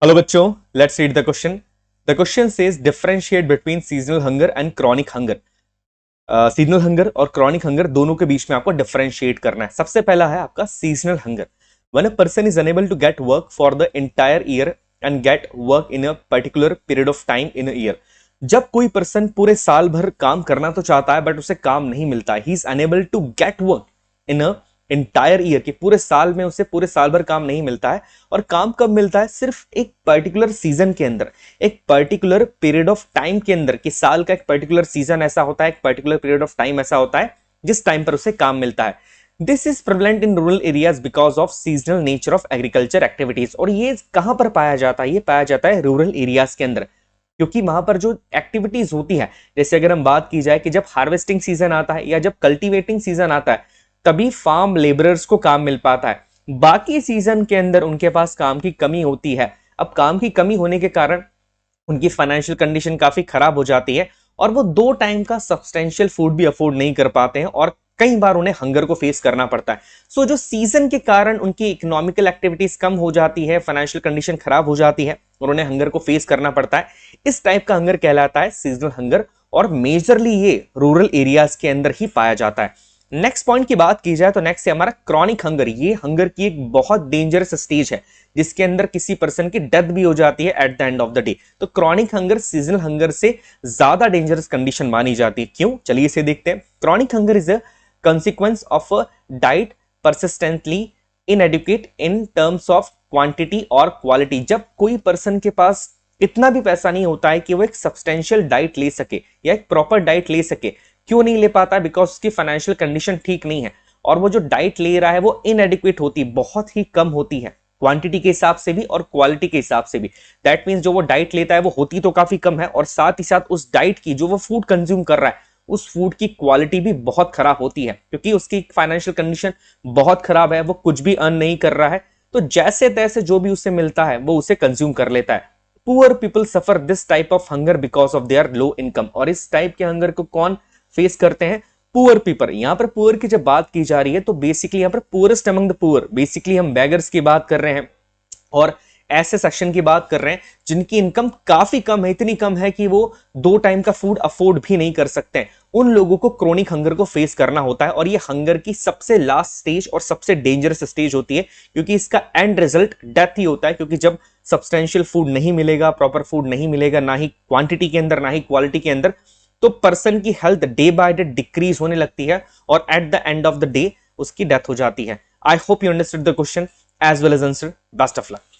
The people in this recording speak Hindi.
हेलो बच्चों, let's read the question. The question says differentiate between seasonal hunger and chronic hunger. Seasonal hunger और क्रॉनिक हंगर दोनों के बीच में आपको डिफरेंशिएट करना है. सबसे पहला है आपका seasonal hunger. When a person is unable to get work for the entire year and get work in a particular period of time in a year. जब कोई पर्सन पूरे साल भर काम करना तो चाहता है बट उसे काम नहीं मिलता है, he is unable to get work in a entire year, के पूरे साल में उसे पूरे साल भर काम नहीं मिलता है. और काम कब मिलता है? सिर्फ एक पर्टिकुलर सीजन के अंदर, एक पर्टिकुलर पीरियड ऑफ टाइम के अंदर. कि साल का एक पर्टिकुलर सीजन ऐसा होता है, एक पर्टिकुलर पीरियड ऑफ टाइम ऐसा होता है जिस टाइम पर उसे काम मिलता है. This is prevalent in rural areas because of seasonal nature of agriculture activities. और ये कहां पर पाया जाता है? ये पाया जाता है रूरल एरियाज के अंदर, क्योंकि वहां पर जो एक्टिविटीज होती है, जैसे अगर हम बात की जाए कि जब हार्वेस्टिंग सीजन आता है या जब कल्टीवेटिंग सीजन आता है, तभी फार्म लेबरर्स को काम मिल पाता है. बाकी सीजन के अंदर उनके पास काम की कमी होती है. अब काम की कमी होने के कारण उनकी फाइनेंशियल कंडीशन काफी खराब हो जाती है और वो 2 टाइम का सब्सटेंशियल फूड भी अफोर्ड नहीं कर पाते हैं और कई बार उन्हें हंगर को फेस करना पड़ता है. सो जो सीजन के कारण उनकी इकोनॉमिकल एक्टिविटीज कम हो जाती है, फाइनेंशियल कंडीशन खराब हो जाती है और उन्हें हंगर को फेस करना पड़ता है, इस टाइप का हंगर कहलाता है सीजनल हंगर. और मेजरली ये रूरल एरियाज के अंदर ही पाया जाता है. नेक्स्ट पॉइंट की बात की जाए तो नेक्स्ट है हमारा क्रॉनिक हंगर. ये हंगर की एक बहुत डेंजरस स्टेज है जिसके अंदर किसी पर्सन की डेथ भी हो जाती है at the end of the day. तो क्रॉनिक हंगर सीजनल हंगर से ज्यादा डेंजरस कंडीशन मानी जाती है. क्यों? चलिए इसे देखते हैं. Chronic hunger is a consequence of a diet persistently inadequate in terms of quantity और quality. जब कोई पर्सन के पास इतना भी पैसा नहीं होता है कि वो एक सब्सटेंशियल डाइट ले सके या एक प्रॉपर डाइट ले सके. क्यों नहीं ले पाता? बिकॉज उसकी फाइनेंशियल कंडीशन ठीक नहीं है और वो जो डाइट ले रहा है वो इनएडिक्वेट होती, बहुत ही कम होती है, क्वांटिटी के हिसाब से भी और क्वालिटी के हिसाब से भी. दैट मीन्स जो वो डाइट लेता है वो होती तो काफी कम है और साथ ही साथ उस डाइट की जो वो फूड कंज्यूम कर रहा है उस फूड की क्वालिटी भी बहुत खराब होती है, क्योंकि उसकी फाइनेंशियल कंडीशन बहुत खराब है, वो कुछ भी अर्न नहीं कर रहा है, तो जैसे तैसे जो भी उसे मिलता है वो उसे कंज्यूम कर लेता है. Poor people suffer this type of hunger because of their low income. और इस टाइप के हंगर को कौन फेस करते हैं? Poor people. यहां पर पुअर की जब बात की जा रही है तो बेसिकली यहां पर poorest among the poor, basically हम बेगर्स की बात कर रहे हैं और ऐसे सेक्शन की बात कर रहे हैं जिनकी इनकम काफी कम है, इतनी कम है कि वो 2 टाइम का फूड अफोर्ड भी नहीं कर सकते हैं. उन लोगों को क्रोनिक हंगर को फेस करना होता है और ये हंगर की सबसे लास्ट स्टेज और सबसे डेंजरस स्टेज होती है, क्योंकि इसका एंड रिजल्ट डेथ ही होता है. क्योंकि जब सब्सटेंशियल फूड नहीं मिलेगा, प्रॉपर फूड नहीं मिलेगा, ना ही क्वांटिटी के अंदर ना ही क्वालिटी के अंदर, तो पर्सन की health day by day decrease होने लगती है और at the end of the day उसकी डेथ हो जाती है. I hope you understood the question as well as answer. Best of luck.